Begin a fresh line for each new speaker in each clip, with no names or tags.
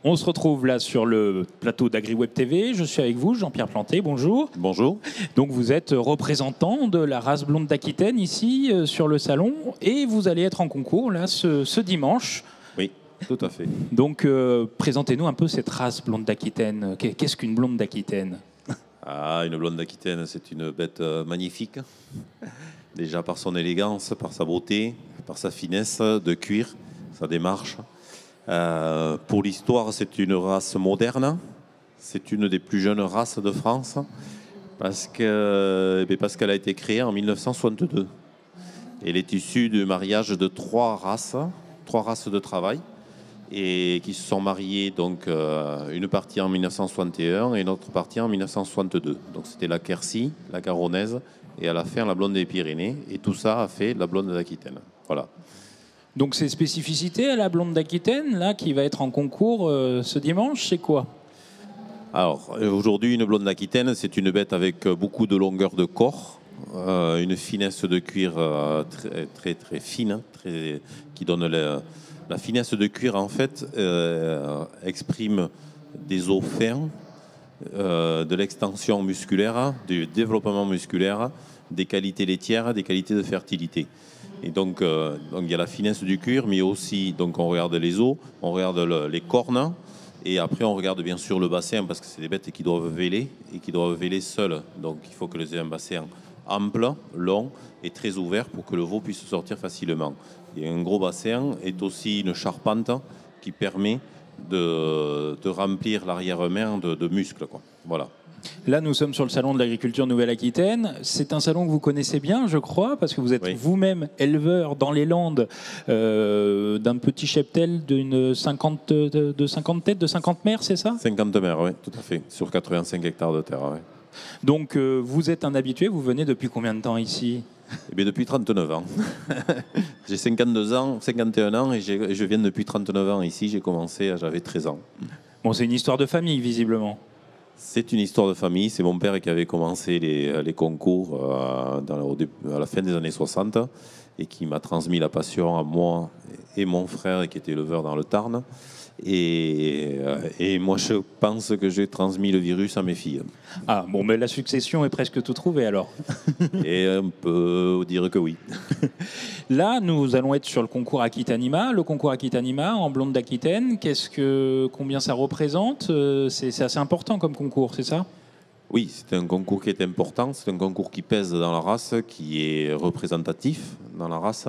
On se retrouve là sur le plateau d'AgriWeb TV. Je suis avec vous, Jean-Pierre Planté, bonjour.
Bonjour.
Donc vous êtes représentant de la race blonde d'Aquitaine ici sur le salon et vous allez être en concours là ce dimanche.
Oui, tout à fait.
Donc présentez-nous un peu cette race blonde d'Aquitaine. Qu'est-ce qu'une blonde d'Aquitaine?
Une blonde d'Aquitaine, c'est une bête magnifique. Déjà par son élégance, par sa beauté, par sa finesse de cuir, sa démarche. Pour l'histoire, c'est une race moderne. C'est une des plus jeunes races de France parce qu'elle a été créée en 1962. Elle est issue du mariage de trois races de travail et qui se sont mariées, donc une partie en 1961 et une autre partie en 1962. Donc c'était la Quercy, la Garonnaise et à la fin la blonde des Pyrénées. Et tout ça a fait la blonde d'Aquitaine. Voilà.
Donc ces spécificités à la blonde d'Aquitaine, là, qui va être en concours ce dimanche, c'est quoi?
Alors, aujourd'hui, une blonde d'Aquitaine, c'est une bête avec beaucoup de longueur de corps, une finesse de cuir très, très fine, qui donne la finesse de cuir, en fait, exprime des os fins, de l'extension musculaire, du développement musculaire, des qualités laitières, des qualités de fertilité. Et donc il y a la finesse du cuir, mais aussi, donc on regarde les os, on regarde les cornes, et après on regarde bien sûr le bassin, parce que c'est des bêtes qui doivent véler, et qui doivent véler seules. Donc il faut que les aient un bassin ample, long et très ouvert pour que le veau puisse sortir facilement. Et un gros bassin est aussi une charpente qui permet de remplir l'arrière-main de muscles, quoi. Voilà.
Là, nous sommes sur le salon de l'agriculture Nouvelle-Aquitaine. C'est un salon que vous connaissez bien, je crois, parce que vous êtes vous-même éleveur dans les Landes d'un petit cheptel de 50 têtes, de 50 mères, c'est ça?
50 mères, oui, tout à fait, sur 85 hectares de terre. Ouais.
Donc, vous êtes un habitué, vous venez depuis combien de temps ici?
Eh bien, depuis 39 ans. J'ai 52 ans, 51 ans et je viens depuis 39 ans ici. J'ai commencé, j'avais 13 ans.
Bon, c'est une histoire de famille, visiblement.
C'est une histoire de famille. C'est mon père qui avait commencé les concours à la fin des années 60 et qui m'a transmis la passion à moi et mon frère qui était éleveur dans le Tarn. Et moi, je pense que j'ai transmis le virus à mes filles.
Ah, bon, mais la succession est presque tout trouvée alors.
Et on peut dire que oui.
Là, nous allons être sur le concours Aquitanima. Le concours Aquitanima en blonde d'Aquitaine, combien ça représente? C'est assez important comme concours, c'est ça?
Oui, c'est un concours qui est important. C'est un concours qui pèse dans la race, qui est représentatif dans la race.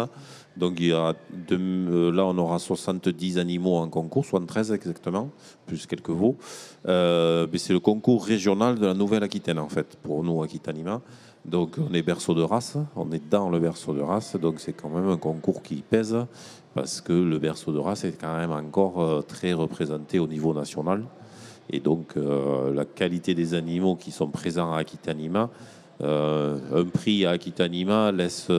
Donc là, on aura 70 animaux en concours, 73 exactement, plus quelques veaux. Mais c'est le concours régional de la Nouvelle-Aquitaine, en fait, pour nous, Aquitanima. Donc on est berceau de race, on est dans le berceau de race, donc c'est quand même un concours qui pèse, parce que le berceau de race est quand même encore très représenté au niveau national. Et donc la qualité des animaux qui sont présents à Aquitanima, un prix à Aquitanima laisse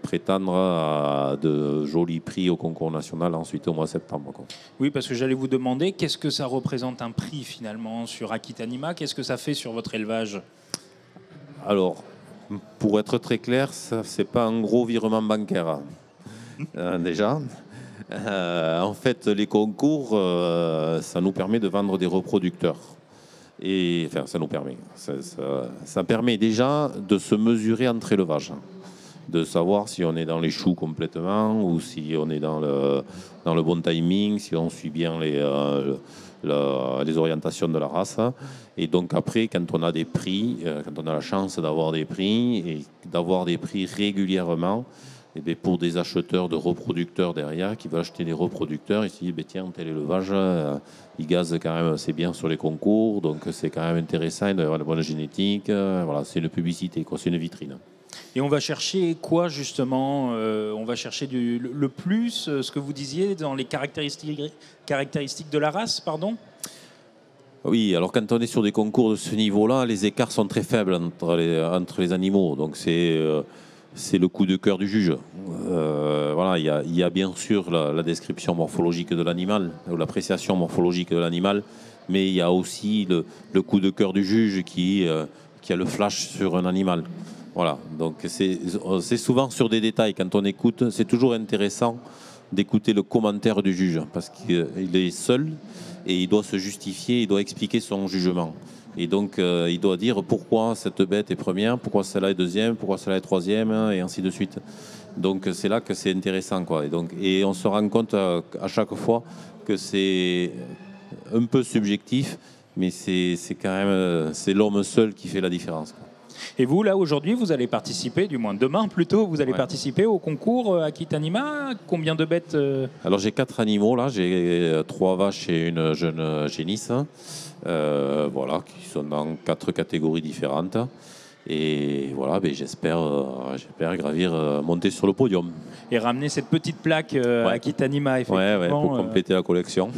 prétendre à de jolis prix au concours national ensuite au mois de septembre. Quoi.
Oui, parce que j'allais vous demander, qu'est-ce que ça représente un prix finalement sur Aquitanima? Qu'est-ce que ça fait sur votre élevage?
Alors, pour être très clair, ce n'est pas un gros virement bancaire, déjà. En fait, les concours, ça nous permet de vendre des reproducteurs. Et, enfin, ça nous permet. Ça permet déjà de se mesurer entre élevages, de savoir si on est dans les choux complètement ou si on est dans le bon timing, si on suit bien les orientations de la race. Et donc après, quand on a des prix, quand on a la chance d'avoir des prix et d'avoir des prix régulièrement, et bien pour des acheteurs de reproducteurs derrière qui veulent acheter des reproducteurs, ils se disent tiens, tel élevage, il gaze quand même assez bien sur les concours, donc c'est quand même intéressant d'avoir la bonne génétique. Voilà, c'est une publicité, quoi, c'est une vitrine.
Et on va chercher quoi justement? On va chercher le plus, ce que vous disiez dans les caractéristiques de la race, pardon?
Oui, alors quand on est sur des concours de ce niveau-là, les écarts sont très faibles entre les animaux. Donc c'est le coup de cœur du juge. Voilà, il y a bien sûr la description morphologique de l'animal, ou l'appréciation morphologique de l'animal, mais il y a aussi le coup de cœur du juge qui a le flash sur un animal. Voilà, donc c'est souvent sur des détails. Quand on écoute, c'est toujours intéressant d'écouter le commentaire du juge, parce qu'il est seul et il doit se justifier, il doit expliquer son jugement. Et donc, il doit dire pourquoi cette bête est première, pourquoi celle-là est deuxième, pourquoi celle-là est troisième, et ainsi de suite. Donc, c'est là que c'est intéressant, quoi. Et on se rend compte à chaque fois que c'est un peu subjectif, mais c'est quand même c'est l'homme seul qui fait la différence, quoi.
Et vous, là, aujourd'hui, vous allez participer, du moins demain plutôt, vous allez participer au concours Aquitanima. Combien de bêtes
Alors, j'ai 4 animaux, là. J'ai 3 vaches et une jeune génisse, voilà, qui sont dans 4 catégories différentes. Et voilà, ben, j'espère gravir, monter sur le podium.
Et ramener cette petite plaque Aquitanima, effectivement.
Ouais, pour compléter la collection.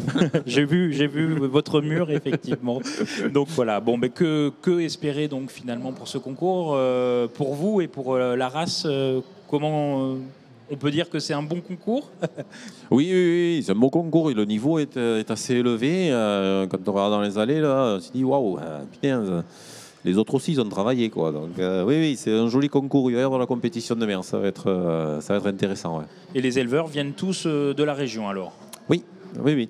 j'ai vu votre mur, effectivement. Donc voilà, bon, ben, que espérer donc finalement pour ce concours, pour vous et pour la race, comment on peut dire que c'est un bon concours?
Oui, c'est un bon concours et le niveau est assez élevé. Quand on regarde dans les allées, là, on se dit waouh, putain. Les autres aussi, ils ont travaillé, quoi. Donc, oui, c'est un joli concours. Il va y avoir la compétition demain. Ça va être intéressant. Ouais.
Et les éleveurs viennent tous de la région, alors?
Oui,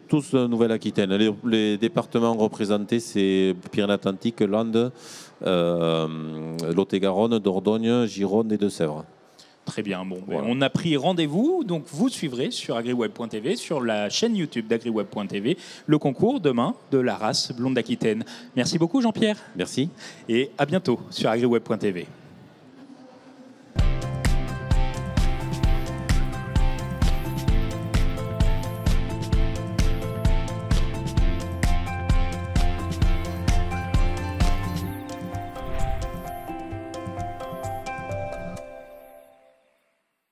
tous de Nouvelle-Aquitaine. Les départements représentés, c'est Pyrénées-Atlantiques, Landes, Lot-et-Garonne, Dordogne, Gironde et Deux-Sèvres.
Très bien. Bon,
voilà.
On a pris rendez-vous. Donc, vous suivrez sur agriweb.tv, sur la chaîne YouTube d'agriweb.tv, le concours demain de la race blonde d'Aquitaine. Merci beaucoup, Jean-Pierre.
Merci.
Et à bientôt sur agriweb.tv.